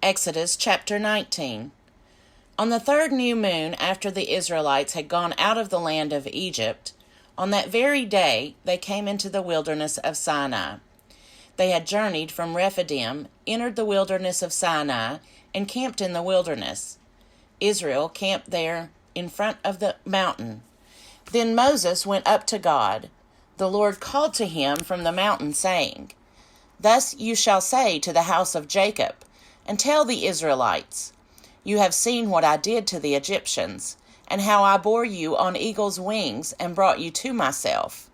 Exodus chapter 19. On the third new moon after the Israelites had gone out of the land of Egypt, on that very day they came into the wilderness of Sinai. They had journeyed from Rephidim, entered the wilderness of Sinai, and camped in the wilderness. Israel camped there in front of the mountain. Then Moses went up to God. The Lord called to him from the mountain, saying, "Thus you shall say to the house of Jacob, and tell the Israelites, you have seen what I did to the Egyptians, and how I bore you on eagle's wings and brought you to myself.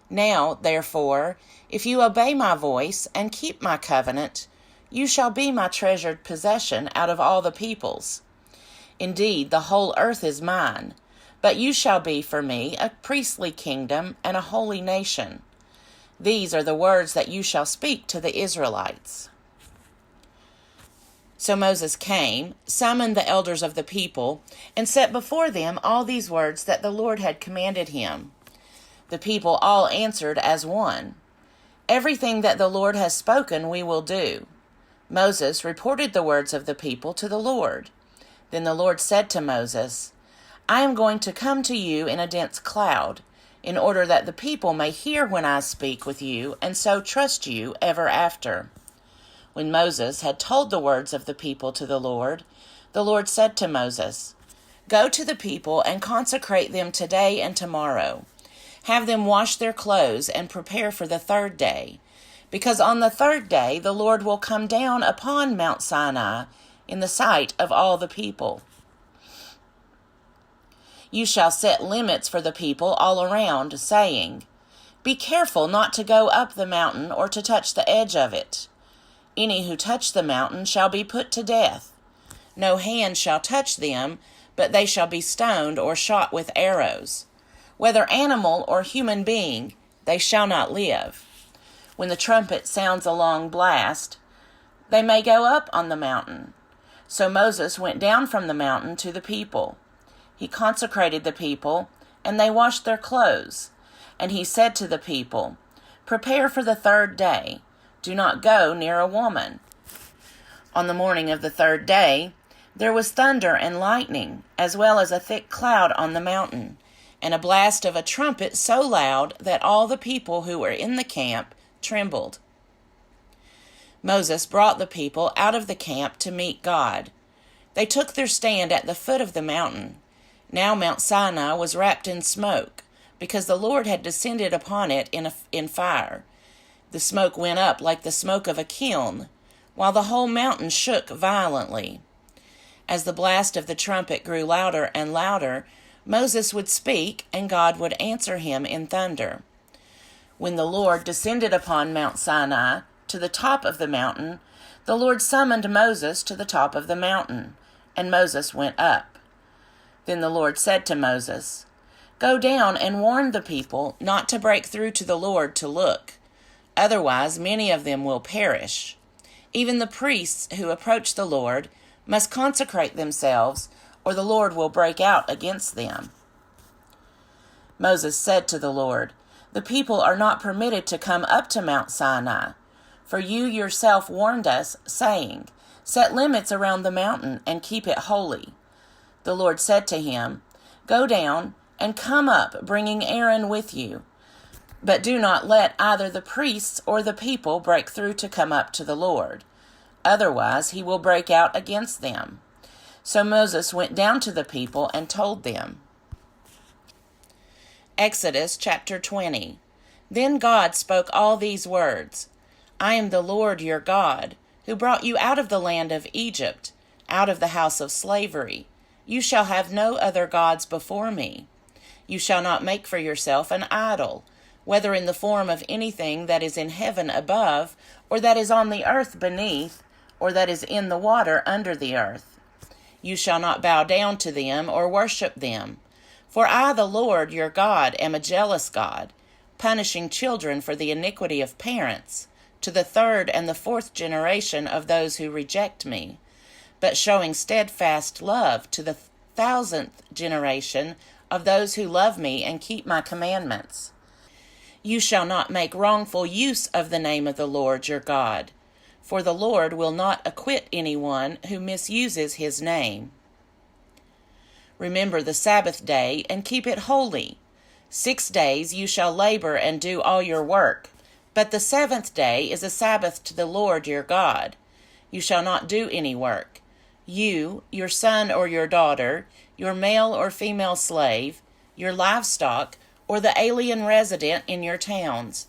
Now, therefore, if you obey my voice and keep my covenant, you shall be my treasured possession out of all the peoples. Indeed, the whole earth is mine, but you shall be for me a priestly kingdom and a holy nation. These are the words that you shall speak to the Israelites." So Moses came, summoned the elders of the people, and set before them all these words that the Lord had commanded him. The people all answered as one, "Everything that the Lord has spoken we will do." Moses reported the words of the people to the Lord. Then the Lord said to Moses, "I am going to come to you in a dense cloud, in order that the people may hear when I speak with you, and so trust you ever after." When Moses had told the words of the people to the Lord said to Moses, "Go to the people and consecrate them today and tomorrow. Have them wash their clothes and prepare for the third day, because on the third day the Lord will come down upon Mount Sinai in the sight of all the people. You shall set limits for the people all around, saying, 'Be careful not to go up the mountain or to touch the edge of it. Any who touch the mountain shall be put to death. No hand shall touch them, but they shall be stoned or shot with arrows. Whether animal or human being, they shall not live. When the trumpet sounds a long blast, they may go up on the mountain.' So Moses went down from the mountain to the people. He consecrated the people, and they washed their clothes. And he said to the people, 'Prepare for the third day. Do not go near a woman.' On the morning of the third day, there was thunder and lightning, as well as a thick cloud on the mountain, and a blast of a trumpet so loud that all the people who were in the camp trembled. Moses brought the people out of the camp to meet God. They took their stand at the foot of the mountain. Now Mount Sinai was wrapped in smoke, because the Lord had descended upon it in fire. The smoke went up like the smoke of a kiln, while the whole mountain shook violently. As the blast of the trumpet grew louder and louder, Moses would speak, and God would answer him in thunder. When the Lord descended upon Mount Sinai to the top of the mountain, the Lord summoned Moses to the top of the mountain, and Moses went up. Then the Lord said to Moses, "Go down and warn the people not to break through to the Lord to look. Otherwise, many of them will perish. Even the priests who approach the Lord must consecrate themselves, or the Lord will break out against them." Moses said to the Lord, "The people are not permitted to come up to Mount Sinai, for you yourself warned us, saying, 'Set limits around the mountain and keep it holy.'" The Lord said to him, "Go down and come up, bringing Aaron with you. But do not let either the priests or the people break through to come up to the Lord. Otherwise he will break out against them." So Moses went down to the people and told them. Exodus chapter 20. Then God spoke all these words, "I am the Lord your God, who brought you out of the land of Egypt, out of the house of slavery. You shall have no other gods before me. You shall not make for yourself an idol, whether in the form of anything that is in heaven above, or that is on the earth beneath, or that is in the water under the earth. You shall not bow down to them or worship them. For I, the Lord your God, am a jealous God, punishing children for the iniquity of parents, to the third and the fourth generation of those who reject me, but showing steadfast love to the 1,000th generation of those who love me and keep my commandments. You shall not make wrongful use of the name of the Lord your God, for the Lord will not acquit anyone who misuses his name. Remember the Sabbath day and keep it holy. 6 days you shall labor and do all your work, but the seventh day is a Sabbath to the Lord your God. You shall not do any work. You, your son or your daughter, your male or female slave, your livestock, or the alien resident in your towns.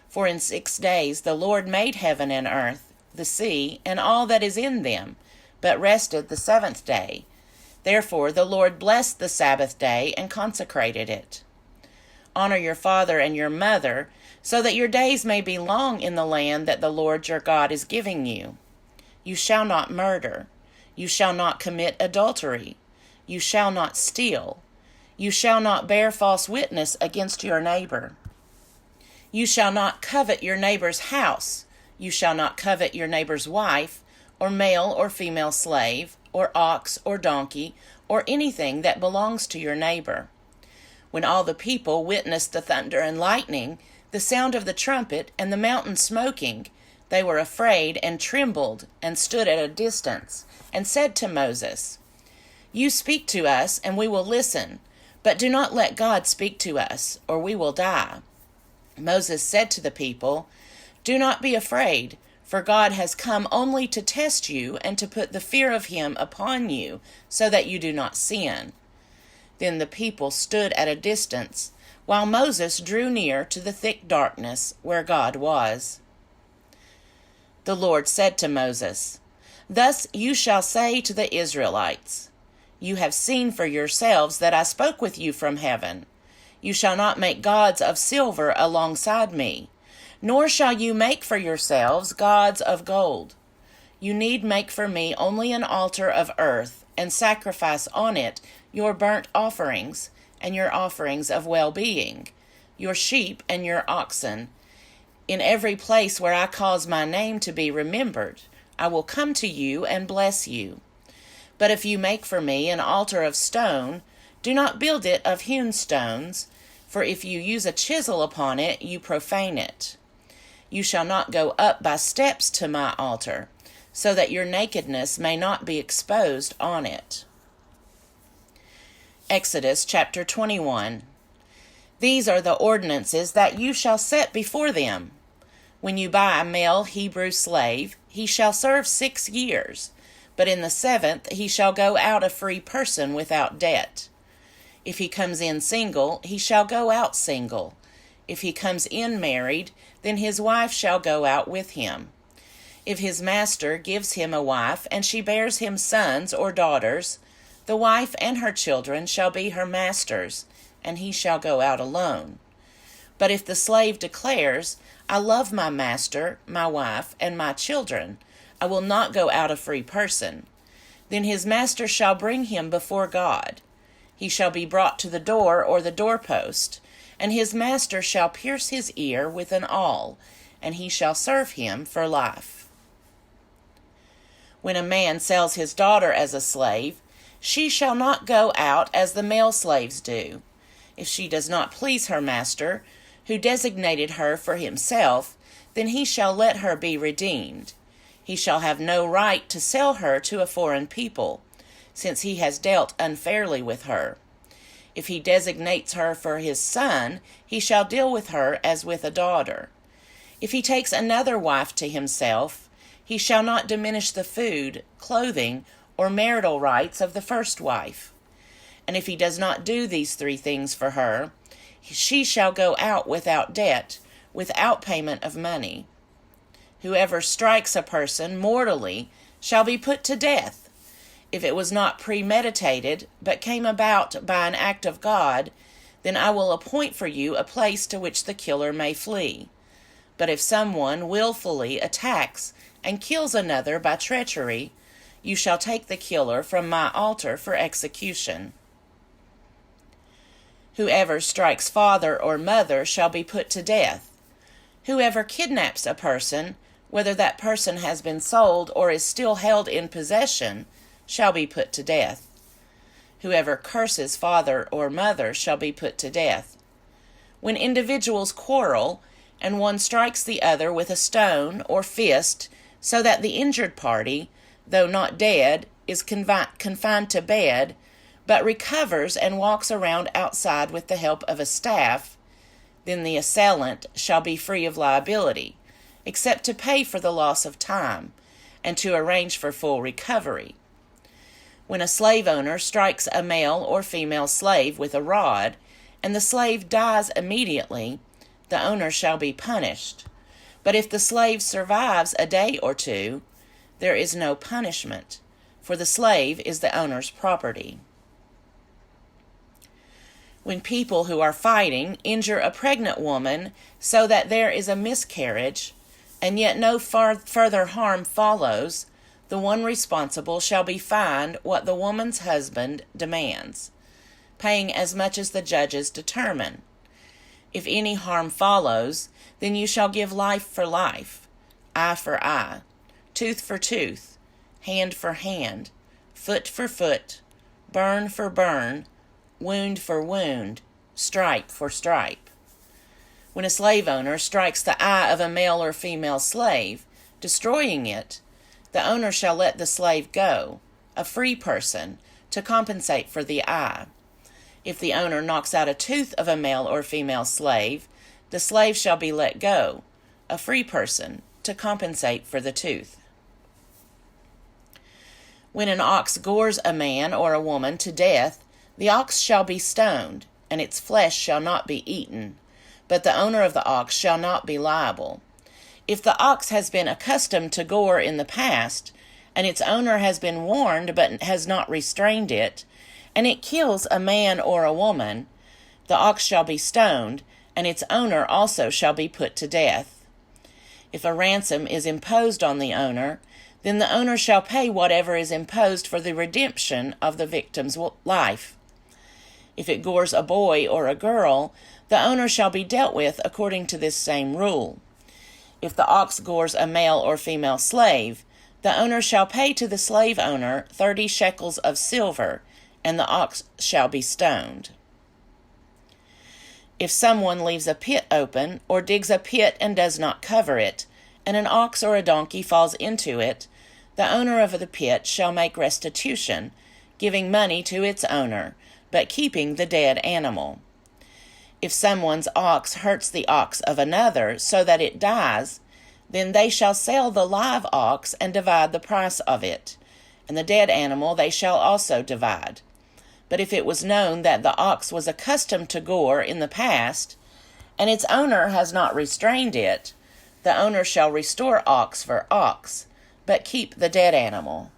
For in 6 days the Lord made heaven and earth, the sea, and all that is in them, but rested the seventh day. Therefore the Lord blessed the Sabbath day and consecrated it. Honor your father and your mother, so that your days may be long in the land that the Lord your God is giving you. You shall not murder. You shall not commit adultery. You shall not steal. You shall not bear false witness against your neighbor. You shall not covet your neighbor's house. You shall not covet your neighbor's wife, or male or female slave, or ox or donkey, or anything that belongs to your neighbor. When all the people witnessed the thunder and lightning, the sound of the trumpet, and the mountain smoking, they were afraid and trembled and stood at a distance, and said to Moses, You speak to us, and we will listen, but do not let God speak to us, or we will die. Moses said to the people, Do not be afraid, for God has come only to test you and to put the fear of him upon you, so that you do not sin. Then the people stood at a distance, while Moses drew near to the thick darkness where God was. The Lord said to Moses, Thus you shall say to the Israelites, You have seen for yourselves that I spoke with you from heaven. You shall not make gods of silver alongside me, nor shall you make for yourselves gods of gold. You need make for me only an altar of earth, and sacrifice on it your burnt offerings, and your offerings of well-being, your sheep and your oxen. In every place where I cause my name to be remembered, I will come to you and bless you. But if you make for me an altar of stone, do not build it of hewn stones, for if you use a chisel upon it, you profane it. You shall not go up by steps to my altar, so that your nakedness may not be exposed on it. Exodus chapter 21. These are the ordinances that you shall set before them. When you buy a male Hebrew slave, he shall serve 6 years, but in the 7th he shall go out a free person without debt. If he comes in single, he shall go out single. If he comes in married, then his wife shall go out with him. If his master gives him a wife, and she bears him sons or daughters, the wife and her children shall be her master's, and he shall go out alone. But if the slave declares, I love my master, my wife, and my children, I will not go out a free person, then his master shall bring him before God. He shall be brought to the door or the doorpost, and his master shall pierce his ear with an awl, and he shall serve him for life. When a man sells his daughter as a slave, she shall not go out as the male slaves do. If she does not please her master, who designated her for himself, then he shall let her be redeemed. He shall have no right to sell her to a foreign people, since he has dealt unfairly with her. If he designates her for his son, he shall deal with her as with a daughter. If he takes another wife to himself, he shall not diminish the food, clothing, or marital rights of the first wife. And if he does not do these 3 things for her, she shall go out without debt, without payment of money. Whoever strikes a person mortally shall be put to death. If it was not premeditated, but came about by an act of God, then I will appoint for you a place to which the killer may flee. But if someone willfully attacks and kills another by treachery, you shall take the killer from my altar for execution. Whoever strikes father or mother shall be put to death. Whoever kidnaps a person, whether that person has been sold or is still held in possession, shall be put to death. Whoever curses father or mother shall be put to death. When individuals quarrel, and one strikes the other with a stone or fist, so that the injured party, though not dead, is confined to bed, but recovers and walks around outside with the help of a staff, then the assailant shall be free of liability, except to pay for the loss of time, and to arrange for full recovery. When a slave owner strikes a male or female slave with a rod, and the slave dies immediately, the owner shall be punished. But if the slave survives a day or two, there is no punishment, for the slave is the owner's property. When people who are fighting injure a pregnant woman so that there is a miscarriage, and yet no further harm follows, the one responsible shall be fined what the woman's husband demands, paying as much as the judges determine. If any harm follows, then you shall give life for life, eye for eye, tooth for tooth, hand for hand, foot for foot, burn for burn, wound for wound, stripe for stripe. When a slave owner strikes the eye of a male or female slave, destroying it, the owner shall let the slave go, a free person, to compensate for the eye. If the owner knocks out a tooth of a male or female slave, the slave shall be let go, a free person, to compensate for the tooth. When an ox gores a man or a woman to death, the ox shall be stoned, and its flesh shall not be eaten, but the owner of the ox shall not be liable. If the ox has been accustomed to gore in the past, and its owner has been warned but has not restrained it, and it kills a man or a woman, the ox shall be stoned, and its owner also shall be put to death. If a ransom is imposed on the owner, then the owner shall pay whatever is imposed for the redemption of the victim's life. If it gores a boy or a girl, the owner shall be dealt with according to this same rule. If the ox gores a male or female slave, the owner shall pay to the slave owner 30 shekels of silver, and the ox shall be stoned. If someone leaves a pit open, or digs a pit and does not cover it, and an ox or a donkey falls into it, the owner of the pit shall make restitution, giving money to its owner, but keeping the dead animal. If someone's ox hurts the ox of another so that it dies, then they shall sell the live ox and divide the price of it, and the dead animal they shall also divide. But if it was known that the ox was accustomed to gore in the past, and its owner has not restrained it, the owner shall restore ox for ox, but keep the dead animal.